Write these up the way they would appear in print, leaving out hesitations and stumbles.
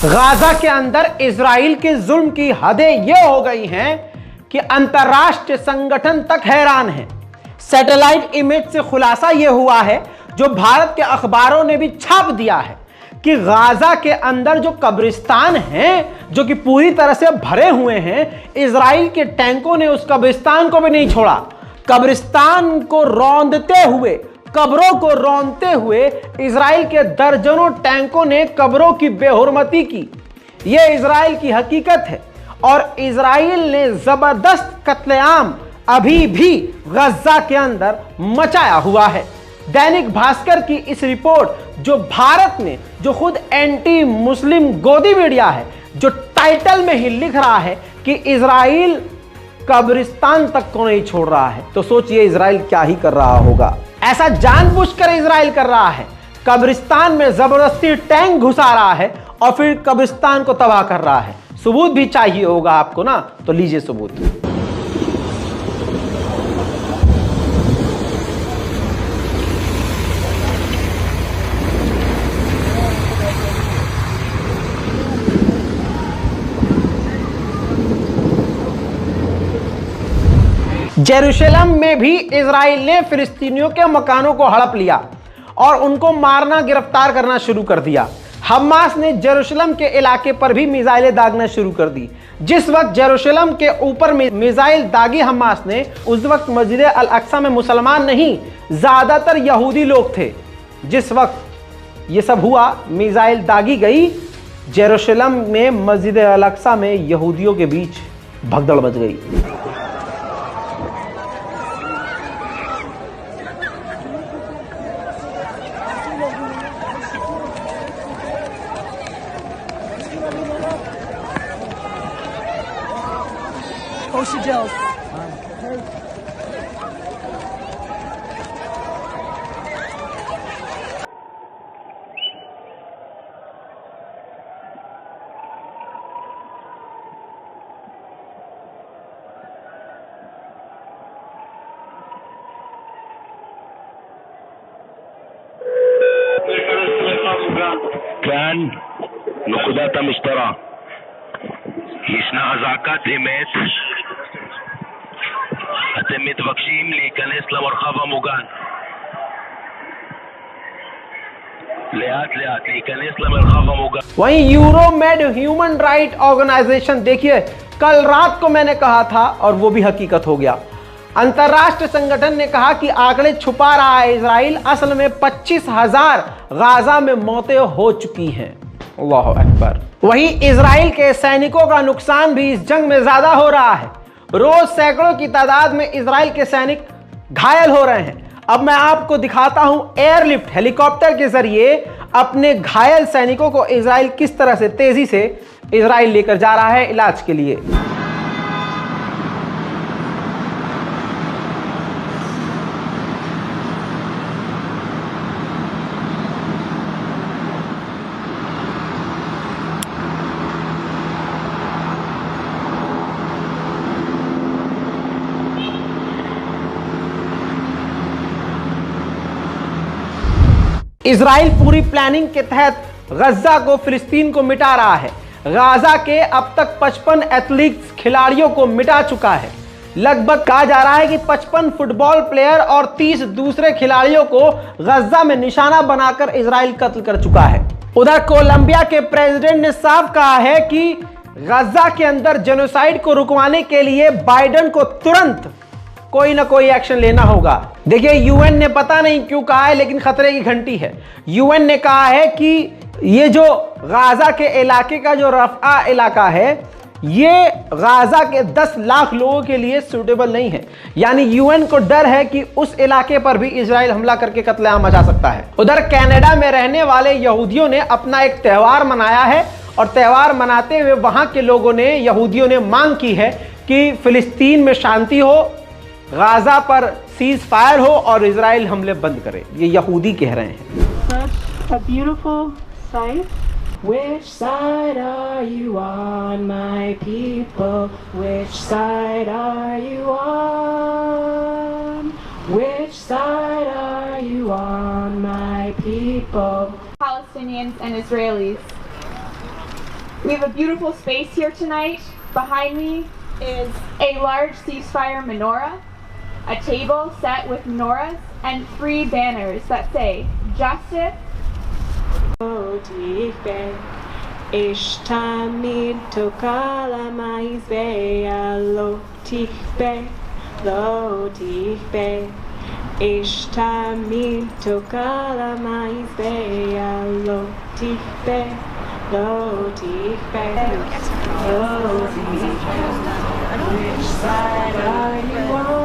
Gaza के अंदर Israel के जुल्म की हदें यह हो गई हैं कि अंतर्राष्ट्रीय संगठन तक हैरान है। सैटेलाइट इमेज से खुलासा यह हुआ है, जो भारत के अखबारों ने भी छाप दिया है, कि गाजा के अंदर जो कब्रिस्तान हैं, जो कि पूरी तरह से भरे हुए हैं, इजराइल के टैंकों ने उस कब्रिस्तान को भी नहीं छोड़ा। कब्रिस्तान को रौंदते हुए, कब्रों को रौंदते हुए इजराइल के दर्जनों टैंकों ने कब्रों की बेहुरमती की। यह इजराइल की हकीकत है और इजराइल ने जबरदस्त कत्लेआम अभी भी गजा के अंदर मचाया हुआ है। दैनिक भास्कर की इस रिपोर्ट, जो भारत ने, जो खुद एंटी मुस्लिम गोदी मीडिया है, जो टाइटल में ही लिख रहा है कि इजराइल कब्रिस्तान तक को नहीं छोड़ रहा है, तो सोचिए इजराइल क्या ही कर रहा होगा। ऐसा जानबूझकर इजराइल कर रहा है, कब्रिस्तान में जबरदस्ती टैंक घुसा रहा है और फिर कब्रिस्तान को तबाह कर रहा है। सबूत भी चाहिए होगा आपको ना, तो लीजिए सबूत। जेरूशलम में भी इजराइल ने फिलिस्तीनियों के मकानों को हड़प लिया और उनको मारना, गिरफ्तार करना शुरू कर दिया। हमास ने जेरूशलम के इलाके पर भी मिसाइलें दागना शुरू कर दी। जिस वक्त जेरूशलम के ऊपर मिसाइल दागी हमास ने, उस वक्त मस्जिद अल अक्सा में मुसलमान नहीं, ज्यादातर यहूदी लोग थे। जिस वक्त ये सब हुआ, मिसाइल दागी गई, जेरूशलम में मस्जिद अल अक्सा में यहूदियों के बीच भगदड़ मच गई। כאן נקודת המשטרה. ישנה אזעקת אמת. אתם מתבקשים להיכנס למרחב המוגן. לאט לאט להיכנס למרחב המוגן. वहीं यूरोमेड ह्यूमन राइट ऑर्गेनाइजेशन, देखिए कल रात को मैंने कहा था और वो भी हकीकत हो गया। अंतर्राष्ट्रीय संगठन ने कहा कि आंकड़े छुपा रहा है इजराइल, असल में 25,000 गाजा में मौतें हो चुकी हैं। अल्लाह अकबर। वहीं इजराइल के सैनिकों का नुकसान भी इस जंग में ज्यादा हो रहा है। रोज सैकड़ों की तादाद में इजराइल के सैनिक घायल हो रहे हैं। अब मैं आपको दिखाता हूं एयरलिफ्ट, हेलीकॉप्टर के जरिए अपने घायल सैनिकों को इजराइल किस तरह से तेजी से इजराइल लेकर जा रहा है इलाज के लिए। इजराइल पूरी प्लानिंग के तहत गजा को, फिलिस्तीन को मिटा रहा है। गाजा के अब तक 55 एथलीट्स, खिलाड़ियों को मिटा चुका है। लगभग कहा जा रहा है कि 55 फुटबॉल प्लेयर और 30 दूसरे खिलाड़ियों को गजा में निशाना बनाकर इजराइल कत्ल कर चुका है। उधर कोलंबिया के प्रेसिडेंट ने साफ कहा है कि गजा के अंदर जेनोसाइड को रुकवाने के लिए बाइडेन को तुरंत कोई ना कोई एक्शन लेना होगा। देखिए यूएन ने पता नहीं क्यों कहा है, लेकिन खतरे की घंटी है। यूएन ने कहा है कि ये जो गाजा के इलाके का जो रफ़ा इलाका है, ये गाजा के 10 लाख लोगों के लिए सूटेबल नहीं है। यानी यूएन को डर है कि उस इलाके पर भी इजराइल हमला करके कत्लेआम मचा सकता है। उधर कनाडा में रहने वाले यहूदियों ने अपना एक त्यौहार मनाया है और त्यौहार मनाते हुए वहां के लोगों ने, यहूदियों ने मांग की है कि फिलिस्तीन में शांति हो, गाजा पर सीज फायर हो और इजराइल हमले बंद करे। ये यहूदी कह रहे हैं। Such a beautiful sight. Which side are you on, my people? Which side are you on? Which side are you on, my people? Palestinians and Israelis. We have a beautiful space here tonight. Behind me is a large ceasefire menorah, a table set with menorahs, and 3 banners that say justice. איש תמיד תוקע למזבח, לא תכפה, לא תכפה. איש תמיד תוקע למזבח, לא תכפה, לא תכפה, לא תכפה. Which side are you on?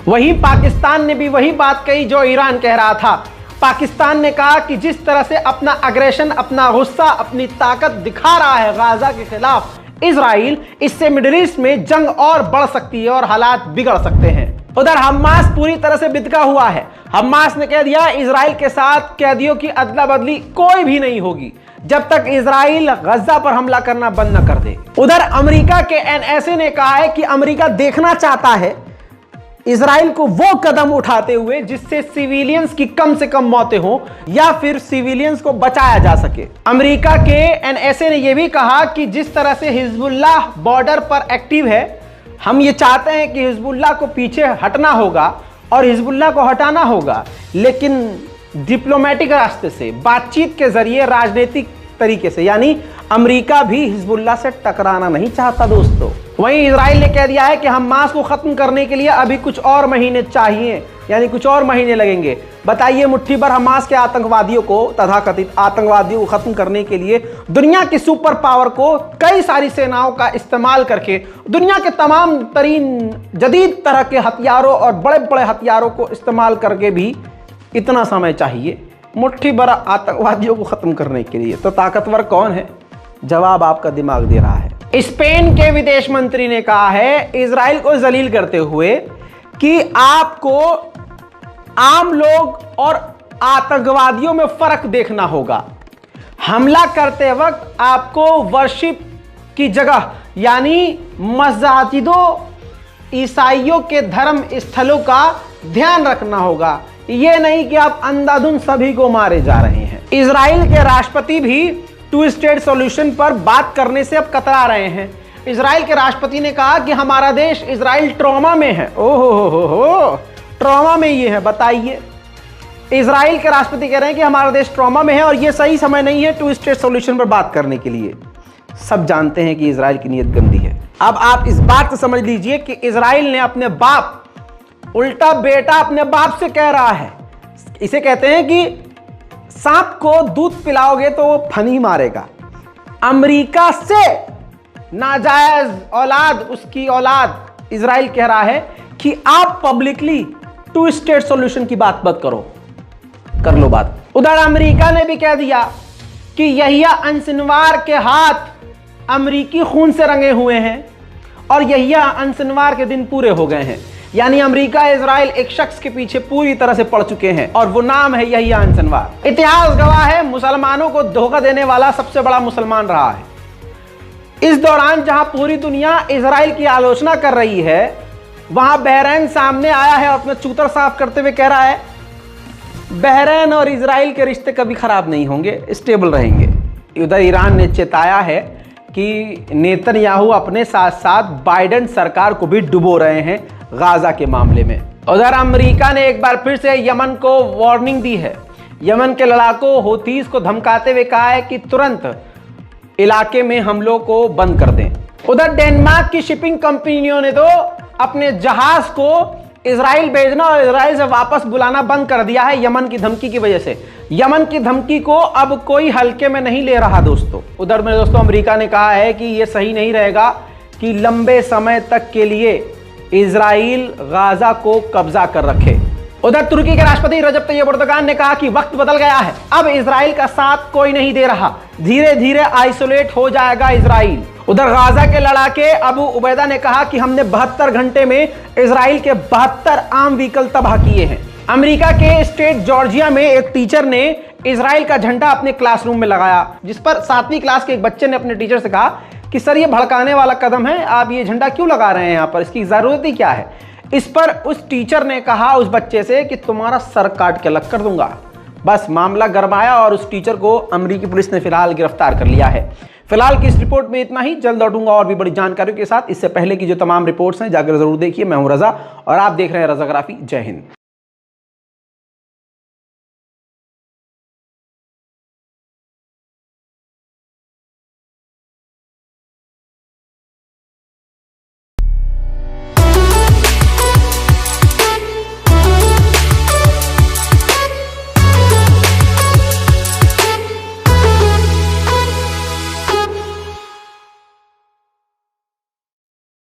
वही पाकिस्तान ने भी वही बात कही जो Iran कह रहा था। पाकिस्तान ने कहा कि जिस तरह से अपना अग्रेशन, अपना गुस्सा, अपनी ताकत दिखा रहा है गाजा के खिलाफ इजराइल, इससे मिडिल ईस्ट में जंग और बढ़ सकती है और हालात बिगड़ सकते हैं। उधर हमास पूरी तरह से बिदका हुआ है। हमास ने कह दिया इजराइल के साथ कैदियों की अदला बदली कोई भी नहीं होगी जब तक इजराइल गजा पर हमला करना बंद न कर दे। उधर अमेरिका के एनएसए ने कहा है कि अमेरिका देखना चाहता है इजराइल को वो कदम उठाते हुए जिससे सिविलियंस की कम से कम मौतें हो या फिर सिविलियंस को बचाया जा सके। अमेरिका के एनएसए ने यह भी कहा कि जिस तरह से हिजबुल्लाह बॉर्डर पर एक्टिव है, हम ये चाहते हैं कि हिजबुल्लाह को पीछे हटना होगा और हिजबुल्लाह को हटाना होगा, लेकिन डिप्लोमेटिक रास्ते से, बातचीत के जरिए, राजनीतिक तरीके से। यानी अमेरिका भी हिजबुल्लाह से टकराना नहीं चाहता दोस्तों। वहीं इजराइल ने कह दिया है कि हमास को खत्म करने के लिए अभी कुछ और महीने चाहिए, यानी कुछ और महीने लगेंगे। बताइए, मुट्ठी भर हमास के आतंकवादियों को, तथाकथित आतंकवादियों को खत्म करने के लिए दुनिया की सुपर पावर को कई सारी सेनाओं का इस्तेमाल करके, दुनिया के तमाम तरीन जदीद तरह के हथियारों और बड़े बड़े हथियारों को इस्तेमाल करके भी इतना समय चाहिए मुट्ठी भर आतंकवादियों को खत्म करने के लिए। तो ताकतवर कौन है? जवाब आपका दिमाग दे रहा है। स्पेन के विदेश मंत्री ने कहा है इजराइल को जलील करते हुए कि आपको आम लोग और आतंकवादियों में फर्क देखना होगा। हमला करते वक्त आपको वर्शिप की जगह यानी मस्जिदों, ईसाइयों के धर्म स्थलों का ध्यान रखना होगा। यह नहीं कि आप अंधाधुंध सभी को मारे जा रहे हैं। इजराइल के राष्ट्रपति भी 2 स्टेट सॉल्यूशन पर बात करने से अब कतरा रहे हैं। इजराइल के राष्ट्रपति ने कहा कि हमारा देश इजराइल ट्रॉमा में है। ओहो, ट्रॉमा में ये है? बताइए। इजराइल के राष्ट्रपति कह रहे हैं कि हमारा देश ट्रॉमा में है और यह सही समय नहीं है 2 स्टेट सॉल्यूशन पर बात करने के लिए। सब जानते हैं कि इजराइल की नीयत गंदी है। अब आप इस बात को समझ लीजिए कि इजराइल ने अपने बाप, उल्टा बेटा अपने बाप से कह रहा है। इसे कहते हैं कि सांप को दूध पिलाओगे तो वो फनी मारेगा। अमेरिका से नाजायज औलाद, उसकी औलाद इजराइल कह रहा है कि आप पब्लिकली 2 स्टेट सॉल्यूशन की बात मत करो, कर लो बात। उधर अमेरिका ने भी कह दिया कि यहिया अंसिनवार के हाथ अमेरिकी खून से रंगे हुए हैं और यहिया अंसिनवार के दिन पूरे हो गए हैं। यानी अमेरिका, इजराइल एक शख्स के पीछे पूरी तरह से पड़ चुके हैं और वो नाम है यहिया अंसिनवार। इतिहास गवाह है, मुसलमानों को धोखा देने वाला सबसे बड़ा मुसलमान रहा है। इस दौरान जहां पूरी दुनिया इजराइल की आलोचना कर रही है, वहां बहरीन सामने आया है और अपना चूतर साफ करते हुए कह रहा है बहरीन और इजराइल के रिश्ते कभी खराब नहीं होंगे, स्टेबल रहेंगे। उधर ईरान ने चेताया है कि नेतन्याहू अपने साथ साथ बाइडेन सरकार को भी डुबो रहे हैं गाजा के मामले में। उधर अमेरिका ने एक बार फिर से यमन को वार्निंग दी है। यमन के लड़ाकों हूथीस को धमकाते हुए कहा है कि तुरंत इलाके में हमलों को बंद कर दें। उधर डेनमार्क की शिपिंग कंपनियों ने तो अपने जहाज को इजराइल भेजना और इजराइल से वापस बुलाना बंद कर दिया है यमन की धमकी की वजह से। यमन की धमकी को अब कोई हल्के में नहीं ले रहा दोस्तों। उधर मेरे दोस्तों अमेरिका ने कहा है कि यह सही नहीं रहेगा कि लंबे समय तक के लिए इजराइल गाजा को कब्जा कर रखे। उधर तुर्की के राष्ट्रपति रजब तैयब एर्दोगान ने कहा कि वक्त बदल गया है, अब इजराइल का साथ कोई नहीं दे रहा, धीरे धीरे आइसोलेट हो जाएगा इजराइल। उधर गाजा के लड़ाके अबू उबैदा ने कहा कि हमने 72 घंटे में इजराइल के 72 आम व्हीकल तबाह किए हैं। अमेरिका के स्टेट जॉर्जिया में एक टीचर ने इजराइल का झंडा अपने क्लासरूम में लगाया, जिस पर 7वीं क्लास के एक बच्चे ने अपने टीचर से कहा कि सर ये भड़काने वाला कदम है, आप ये झंडा क्यों लगा रहे हैं यहाँ पर, इसकी जरूरत ही क्या है। इस पर उस टीचर ने कहा उस बच्चे से कि तुम्हारा सर काट के अलग कर दूंगा, बस मामला गरमाया और उस टीचर को अमेरिकी पुलिस ने फिलहाल गिरफ्तार कर लिया है। फिलहाल की इस रिपोर्ट में इतना ही। जल्द लौटूंगा और भी बड़ी जानकारियों के साथ। इससे पहले की जो तमाम रिपोर्ट्स हैं जाकर जरूर देखिए। मैं हूं रजा और आप देख रहे हैं रजाग्राफी। जय हिंद।